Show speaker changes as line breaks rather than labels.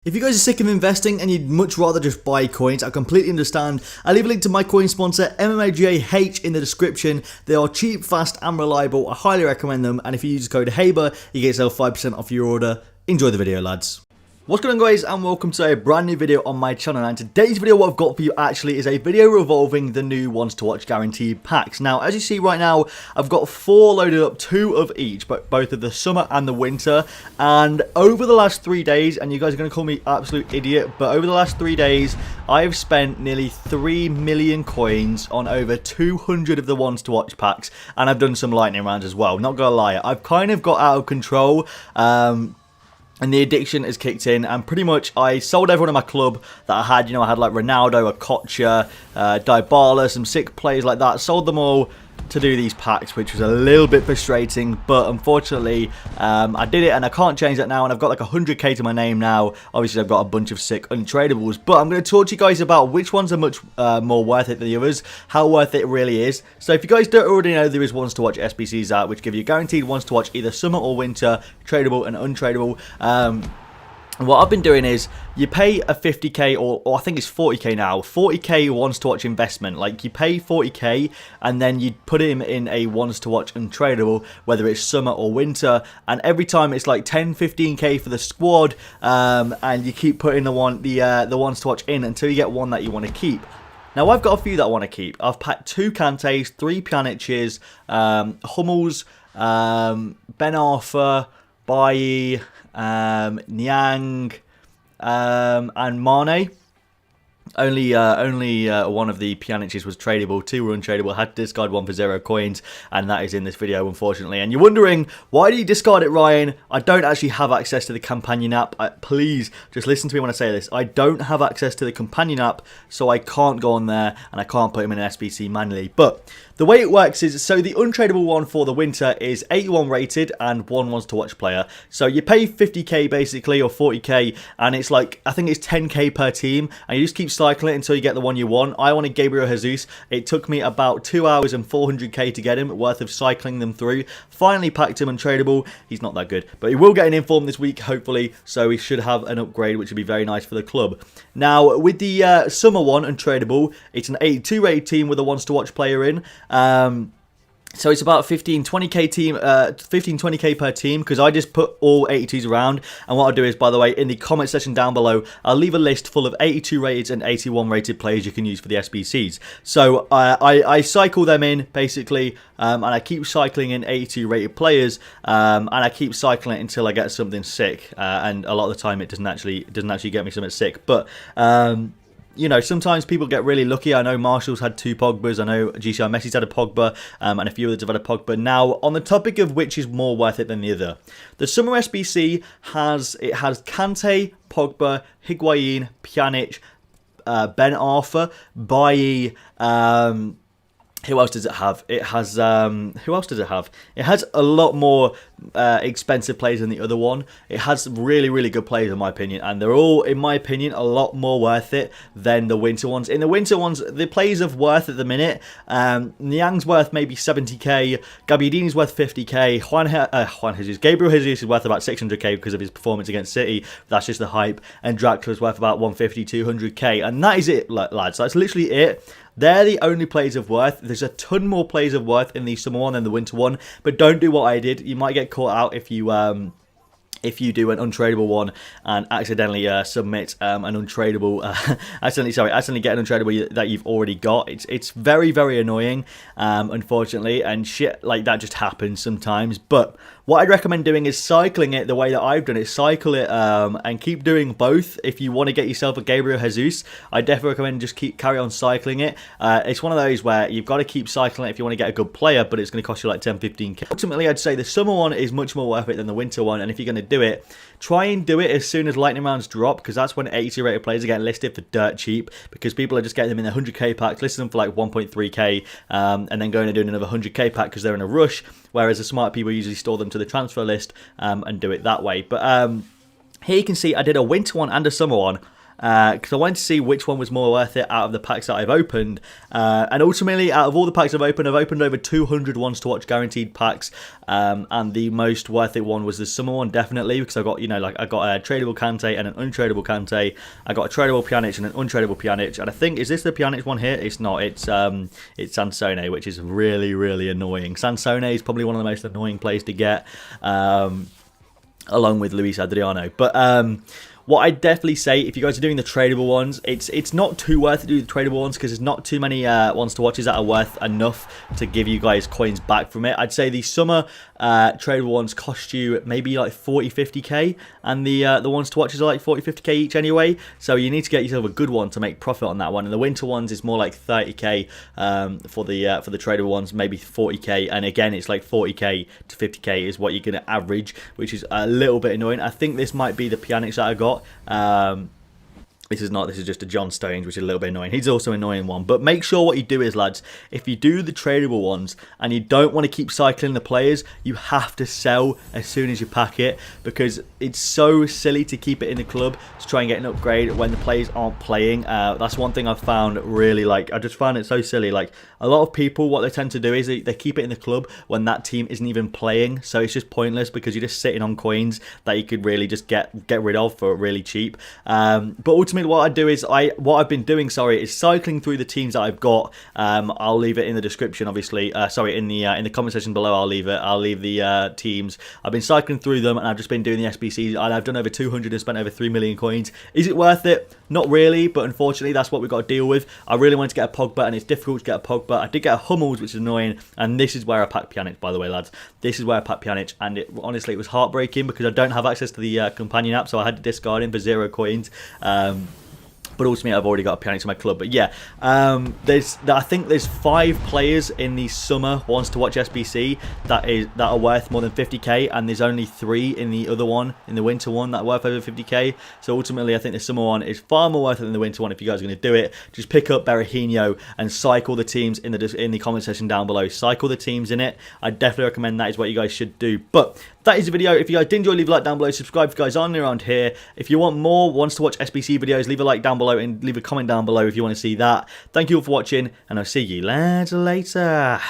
If you guys are sick of investing and you'd much rather just buy coins, I completely understand. I'll leave a link to my coin sponsor, MMAGAH, in the description. They are cheap, fast and reliable. I highly recommend them. And if you use code HABER, you get yourself 5% off your order. Enjoy the video, lads. What's going on, guys, and welcome to a brand new video on my channel. And today's video, what I've got for you actually is a video revolving the new ones to watch guaranteed packs. Now, as you see right now, I've got 4 loaded up, 2 of each, but both of the summer and the winter. And over the last 3 days, and you guys are going to call me absolute idiot, but over the last 3 days, I've spent nearly 3 million coins on over 200 of the ones to watch packs, and I've done some lightning rounds as well. Not gonna lie, I've kind of got out of control. And the addiction has kicked in, and pretty much I sold everyone in my club that I had. You know, I had like Ronaldo, a Otw, Dybala, some sick players like that. Sold them all to do these packs, which was a little bit frustrating, but unfortunately I did it and I can't change that now, and I've got like 100k to my name now. Obviously I've got a bunch of sick untradables, but I'm going to talk to you guys about which ones are much more worth it than the others, how worth it really is. So if you guys don't already know, there is ones to watch SBCs out which give you guaranteed ones to watch either summer or winter, tradable and untradable. What I've been doing is you pay a 50k or I think it's 40k now, 40k ones to watch investment. Like you pay 40k and then you put him in a ones to watch untradable, whether it's summer or winter, and every time it's like 10-15k for the squad, and you keep putting the ones to watch in until you get one that you want to keep. Now I've got a few that I want to keep. I've packed 2 Kantes, 3 Pjaniches, Hummels, Ben Arfa, Bailly, Niang, and Mane. Only one of the Pjaniches was tradable, 2 were untradable. Had to discard 1 for 0 coins, and that is in this video, unfortunately. And you're wondering, why do you discard it, Ryan? I don't actually have access to the companion app. Please, just listen to me when I say this. I don't have access to the companion app, so I can't go on there, and I can't put him in an SBC manually. But the way it works is, so the untradable one for the winter is 81 rated and 1 wants to watch player. So you pay 50k basically, or 40k, and it's like, I think it's 10k per team, and you just keep cycling it until you get the one you want. I wanted Gabriel Jesus. It took me about 2 hours and 400k to get him, worth of cycling them through. Finally packed him untradable. He's not that good, but he will get an inform this week, hopefully, so he should have an upgrade, which would be very nice for the club. Now, with the summer one untradable, it's an 82 rated team with a wants to watch player in. So it's about 15-20k team, 15-20k per team, because I just put all 82s around. And what I'll do is, by the way, in the comment section down below, I'll leave a list full of 82 rated and 81 rated players you can use for the SBCs. So I cycle them in basically, and I keep cycling in 82 rated players, and I keep cycling it until I get something sick. And a lot of the time, it doesn't actually get me something sick, but you know, sometimes people get really lucky. I know Marshall's had 2 Pogbas. I know GCR Messi's had a Pogba, and a few others have had a Pogba. Now, on the topic of which is more worth it than the other, the summer SBC has Kante, Pogba, Higuain, Pjanic, Ben Arfa, Bailly. Who else does it have? It has, who else does it have? It has a lot more expensive players than the other one. It has really, really good players in my opinion, and they're all, in my opinion, a lot more worth it than the winter ones. In the winter ones, the players are worth at the minute. Niang's worth maybe 70k, Gabbiadini's worth 50k, Gabriel Jesus is worth about 600k because of his performance against City. That's just the hype. And Draxler's worth about 150, 200k, and that is it, lads. That's literally it. They're the only players of worth. There's a ton more players of worth in the summer one than the winter one, but don't do what I did. You might get caught out if you do an untradable one and accidentally submit an untradable, accidentally get an untradable that you've already got. It's very, very annoying, unfortunately, and shit like that just happens sometimes. But what I'd recommend doing is cycling it the way that I've done it. Cycle it and keep doing both. If you want to get yourself a Gabriel Jesus, I definitely recommend just carry on cycling it. It's one of those where you've got to keep cycling it if you want to get a good player, but it's going to cost you like 10-15k. Ultimately, I'd say the summer one is much more worth it than the winter one, and if you're going to do it, try and do it as soon as lightning rounds drop, because that's when 82 rated players are getting listed for dirt cheap, because people are just getting them in the 100k packs, listing them for like 1.3k, and then going and doing another 100k pack because they're in a rush, whereas the smart people usually store them to the transfer list and do it that way. But here you can see I did a winter one and a summer one, because I wanted to see which one was more worth it out of the packs that I've opened. And ultimately, out of all the packs I've opened over 200 ones to watch guaranteed packs. And the most worth it one was the summer one, definitely, because I got, I got a tradable Kante and an untradeable Kante. I got a tradable Pjanic and an untradeable Pjanic. And I think, is this the Pjanic one here? It's not. It's Sansone, which is really, really annoying. Sansone is probably one of the most annoying players to get, along with Luis Adriano. But what I'd definitely say, if you guys are doing the tradable ones, it's not too worth to do the tradable ones because there's not too many ones to watch that are worth enough to give you guys coins back from it. I'd say the summer tradable ones cost you maybe like 40-50k, and the ones to watch are like 40-50k each anyway. So you need to get yourself a good one to make profit on that one. And the winter ones is more like 30k for the tradable ones, maybe 40k. And again, it's like 40k to 50k is what you're gonna average, which is a little bit annoying. I think this might be the Pjanic that I got. This is not, this is just a John Stones, which is a little bit annoying. He's also an annoying one. But make sure what you do is, lads, if you do the tradable ones and you don't want to keep cycling the players, you have to sell as soon as you pack it, because it's so silly to keep it in the club to try and get an upgrade when the players aren't playing. That's one thing I've found really, I just found it so silly. Like, a lot of people, what they tend to do is they keep it in the club when that team isn't even playing. So it's just pointless because you're just sitting on coins that you could really just get rid of for really cheap. But ultimately, what I do is what I've been doing, is cycling through the teams that I've got. I'll leave it in the description, obviously. In the comment section below, I'll leave it. I'll leave the teams. I've been cycling through them, and I've just been doing the SBCs. And I've done over 200 and spent over 3 million coins. Is it worth it? Not really, but unfortunately, that's what we've got to deal with. I really wanted to get a Pogba, and it's difficult to get a Pogba. I did get a Hummels, which is annoying, and this is where I packed Pjanic, by the way, lads. This is where I packed Pjanic, and honestly, it was heartbreaking because I don't have access to the companion app, so I had to discard him for 0 coins. But ultimately, I've already got a Pjanic to my club. But yeah, I think there's 5 players in the summer ones to watch SBC that are worth more than 50k, and there's only 3 in the other one, in the winter one, that are worth over 50k. So ultimately, I think the summer one is far more worth it than the winter one. If you guys are going to do it, just pick up Berahino and cycle the teams in the comment section down below. Cycle the teams in it. I definitely recommend that is what you guys should do. But that is the video. If you guys did enjoy, leave a like down below. Subscribe if you guys aren't around here. If you want more wants to watch SBC videos, leave a like down below and leave a comment down below if you want to see that. Thank you all for watching, and I'll see you lads later.